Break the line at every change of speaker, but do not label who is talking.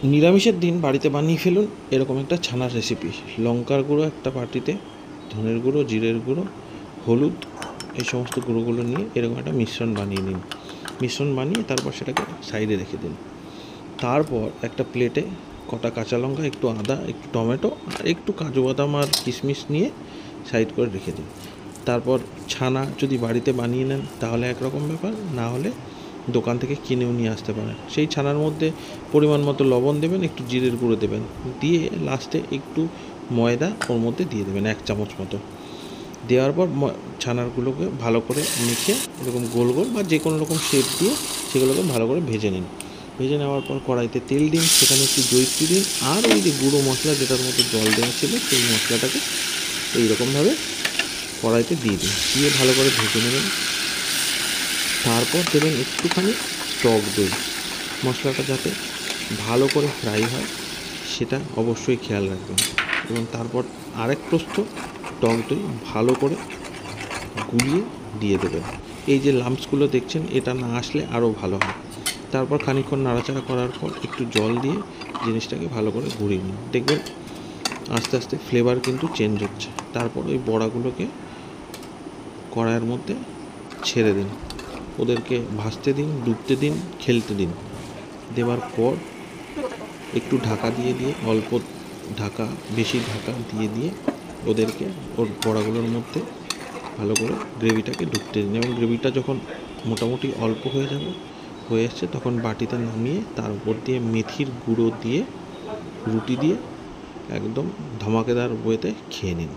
নিরামিষের দিন বাড়িতে বানিয়ে ফেলুন এরকম একটা ছানার রেসিপি। লঙ্কার গুঁড়ো একটা বাটিতে, ধনের গুঁড়ো, জিরের গুঁড়ো, হলুদ, এই সমস্ত গুঁড়োগুলো নিয়ে এরকম একটা মিশ্রণ বানিয়ে নিন। মিশ্রণ বানিয়ে তারপর সেটাকে সাইডে রেখে দিন। তারপর একটা প্লেটে কটা কাঁচা লঙ্কা, একটু আদা, একটু টমেটো আর একটু কাজু বাদাম আর কিশমিশ নিয়ে সাইড করে রেখে দিন। তারপর ছানা যদি বাড়িতে বানিয়ে নেন তাহলে একরকম ব্যাপার, না হলে দোকান থেকে কিনেও নিয়ে আসতে পারেন। সেই ছানার মধ্যে পরিমাণ মতো লবণ দেবেন, একটু জিরের গুঁড়ো দেবেন, দিয়ে লাস্টে একটু ময়দা ওর মধ্যে দিয়ে দেবেন 1 চামচ মতো। দেওয়ার পর ছানারগুলোকে ভালো করে মেখে এরকম গোল গোল বা যে কোনো রকম শেপ দিয়ে সেগুলোকে ভালো করে ভেজে নিন। ভেজে নেওয়ার পর কড়াইতে তেল দিন, সেখানে একটু জয়িত্রী দিন, আর ওই যে গুঁড়ো মশলা যেটার মধ্যে জল দেওয়া ছিল সেই মশলাটাকে এইরকমভাবে কড়াইতে দিয়ে দিন, দিয়ে ভালো করে ভেজে নেবেন। তারপর দেবেন একটুখানি টক দই। মশলাটা যাতে ভালো করে ফ্রাই হয় সেটা অবশ্যই খেয়াল রাখবেন। এবং তারপর আরেক প্রস্থ টক দই ভালো করে গুলিয়ে দিয়ে দেবেন। এই যে লাম্পসগুলো দেখছেন, এটা না আসলে আরও ভালো হয়। তারপর খানিকক্ষণ নাড়াচাড়া করার পর একটু জল দিয়ে জিনিসটাকে ভালো করে ঘুরিয়ে নিন। দেখবেন আস্তে আস্তে ফ্লেভার কিন্তু চেঞ্জ হচ্ছে। তারপর ওই বড়াগুলোকে কড়াইয়ের মধ্যে ছেড়ে দিন, ওদেরকে ভাজতে দিন, ডুবতে দিন, খেলতে দিন। দেওয়ার পর একটু ঢাকা দিয়ে দিয়ে অল্প ঢাকা, বেশি ঢাকা দিয়ে দিয়ে ওদেরকে ওর বড়াগুলোর মধ্যে ভালো করে গ্রেভিটাকে ঢুকতে দিন। এবং গ্রেভিটা যখন মোটামুটি অল্প হয়ে এসছে তখন বাটিতে নামিয়ে তার উপর দিয়ে মেথির গুঁড়ো দিয়ে রুটি দিয়ে একদম ধামাকেদার ওয়েতে খেয়ে নিন।